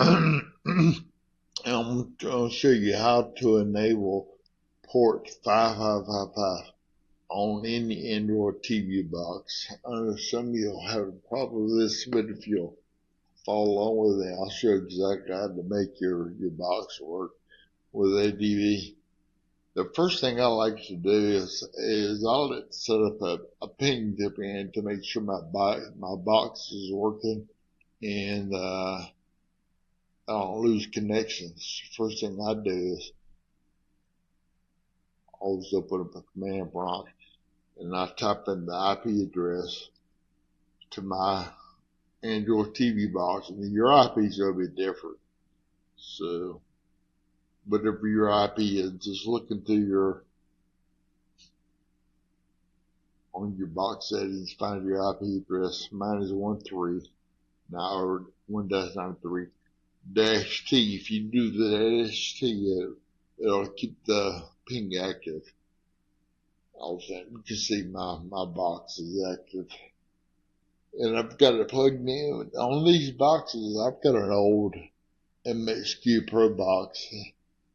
And I'm going to show you how to enable port 5555 on any Android TV box. I know some of you will have a problem with this, but if you'll follow along with it, I'll show you exactly how to make your box work with ADV. The first thing I like to do is I'll set up a ping command to make sure my box is working and I don't lose connections. First thing I do is always open up a command prompt and I type in the IP address to my Android TV box, and your IPs will be different. So whatever your IP is, just looking through on your box settings, find your IP address. Mine is 13 now, or 1-93 -T. If you do the -T, it'll keep the ping active. Also, you can see my box is active. And I've got it plugged in. On these boxes, I've got an old MXQ Pro box.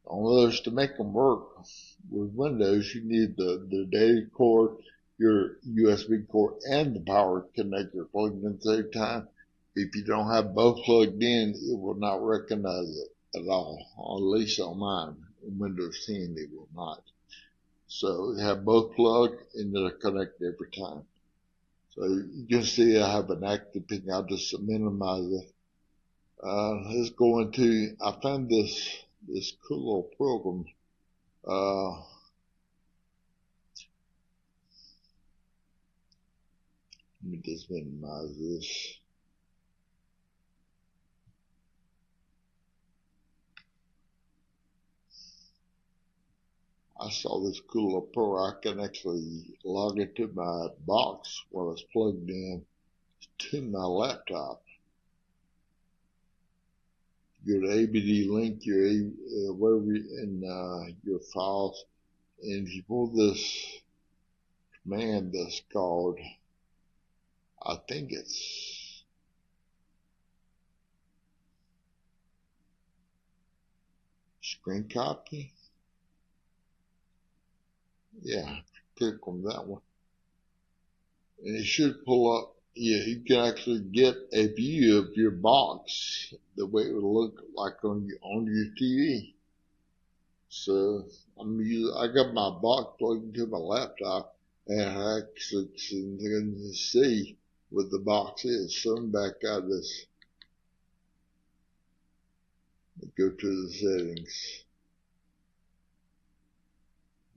On those, to make them work with Windows, you need the data cord, your USB cord, and the power connector plugged in at the same time. If you don't have both plugged in, it will not recognize it at all. At least on mine. In Windows 10, it will not. So you have both plugged and they'll connect every time. So you can see I have an active ping. I'll just minimize it. Let's go into, I found this cool little program. Let me just minimize this. I saw this cool little program. I can actually log into my box while it's plugged in to my laptop. Go to ABD link your wherever in your files, and if you pull this command that's called, I think it's screen copy. Yeah, click on that one, and it should pull up. Yeah, you can actually get a view of your box the way it would look like on your TV. So I got my box plugged into my laptop, and I actually can see what the box is. So I'm back out of this. Go to the settings.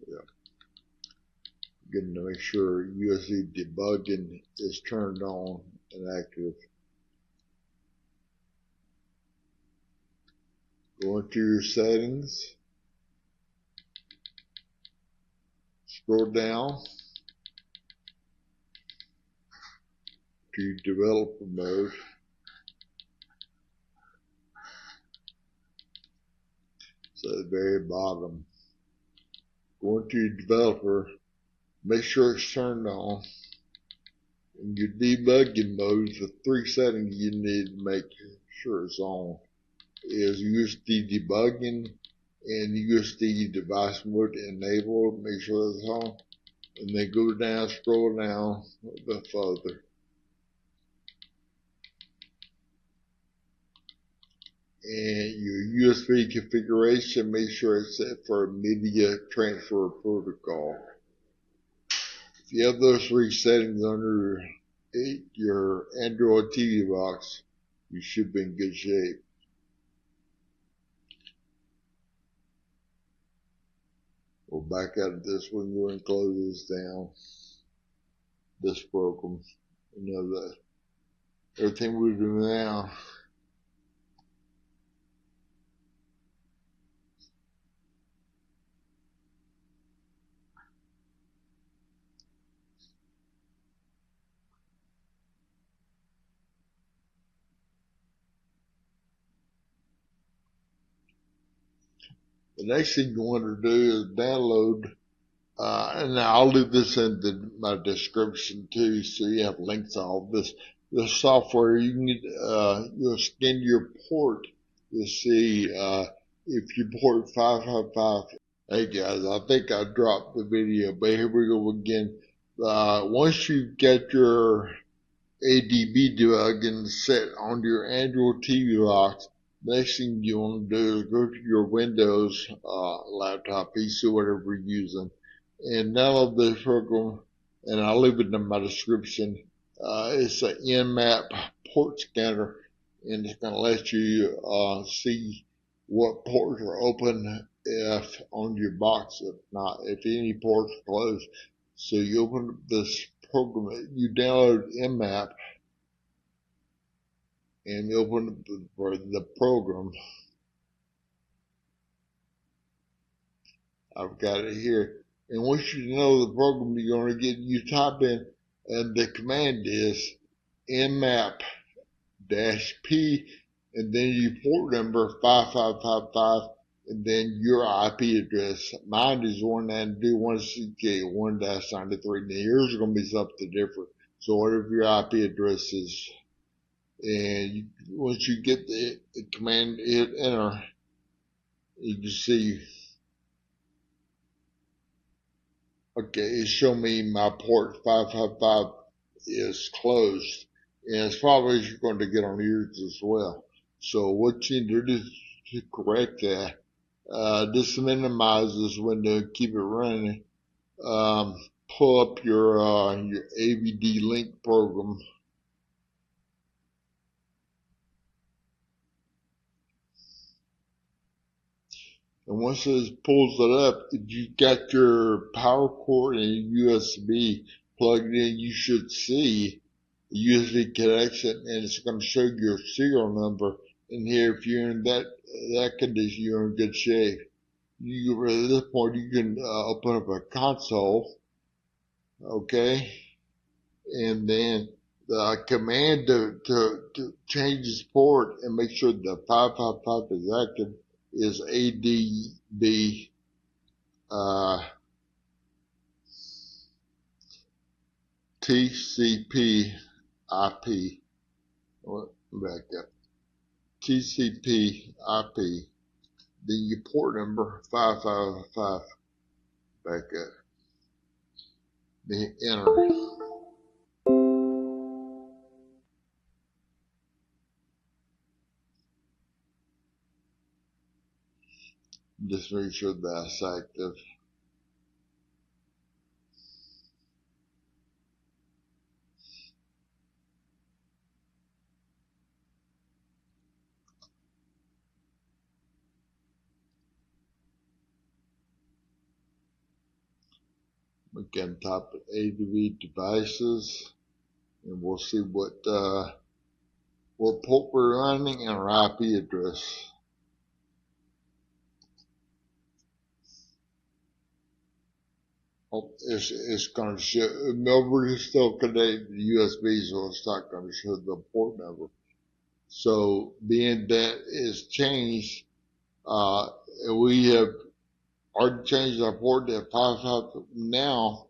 Yeah. Getting to make sure USB debugging is turned on and active. Go into your settings. Scroll down to developer mode. So at the very bottom. Go into your developer. Make sure it's turned on. In your debugging mode, the 3 settings you need to make sure it's on is USD debugging and USD device mode enabled. Make sure it's on. And then go down, scroll down a bit further. And your USB configuration, make sure it's set for media transfer protocol. If you have those 3 settings under your Android TV box, you should be in good shape. We'll back out of this one, go and close this down. This program, you know that everything we're doing now. The next thing you want to do is download, and I'll leave this in my description too, so you have links to all this. The software, you need, you'll scan your port you see if you port 555. Hey guys, I think I dropped the video, but here we go again. Once you get your ADB debugging set on your Android TV box, next thing you want to do is go to your Windows laptop, PC, whatever you're using, and download this program, and I'll leave it in my description. It's an nmap port scanner, and it's going to let you see what ports are open if on your box, if not, if any ports are closed. So you open up this program, you download nmap, and you open up the program. I've got it here. And once you know the program you're going to get, you type in, and the command is nmap -p, and then your port number 5555, and then your IP address. Mine is 192.168.1-93. Now yours is going to be something different. So whatever your IP address is, and once you get the command, hit enter, you can see, okay, it's showing me my port 555 is closed, and it's probably going to get on yours as well. So what you need to do to correct that, just minimize this window, keep it running, pull up your AVD link program. And once it pulls it up, if you got your power cord and USB plugged in, you should see a USB connection, and it's going to show your serial number. And here, if you're in that condition, you're in good shape. At this point, you can open up a console, okay, and then the command to change this port and make sure the 555 is active is ADB tcpip. Back up. tcpip. Then your port number 555. Back up. Then enter. Just make sure that's active. We can type ADB devices, and we'll see what port we're running and our IP address. Oh, it's going to show, remember, it's still connected to USB, so it's not going to show the port number. So being that it's changed, we have already changed our port to 55. Now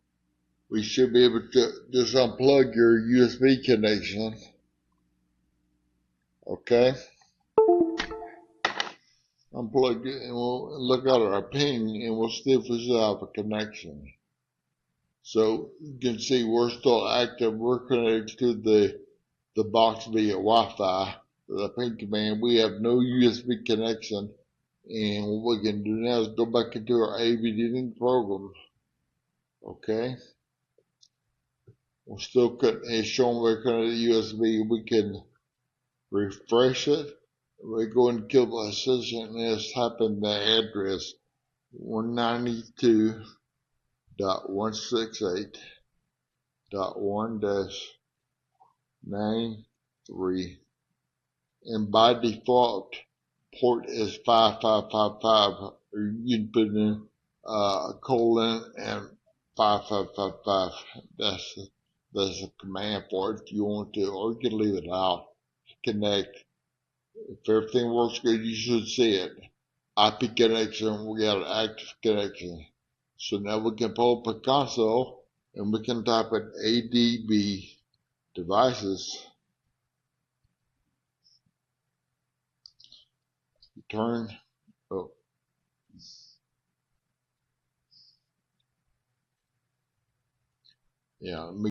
we should be able to just unplug your USB connection. Okay, unplug it, and we'll look at our ping, and we'll see if we still have a connection. So you can see we're still active. We're connected to the box via Wi-Fi. The ping command. We have no USB connection, and what we can do now is go back into our AVD link program. Okay, we're still connected. It's showing we're connected to USB. We can refresh it. We go and kill the session, and let's type in the address 192.168.1-93, and by default port is 5555, or you can put in colon and 5555. That's a command for it if you want to, or you can leave it out. Connect. If everything works good, you should see it. IP connection, we got an active connection. So now we can pull up a console, and we can type in ADB devices. turn. Oh, yeah. Let me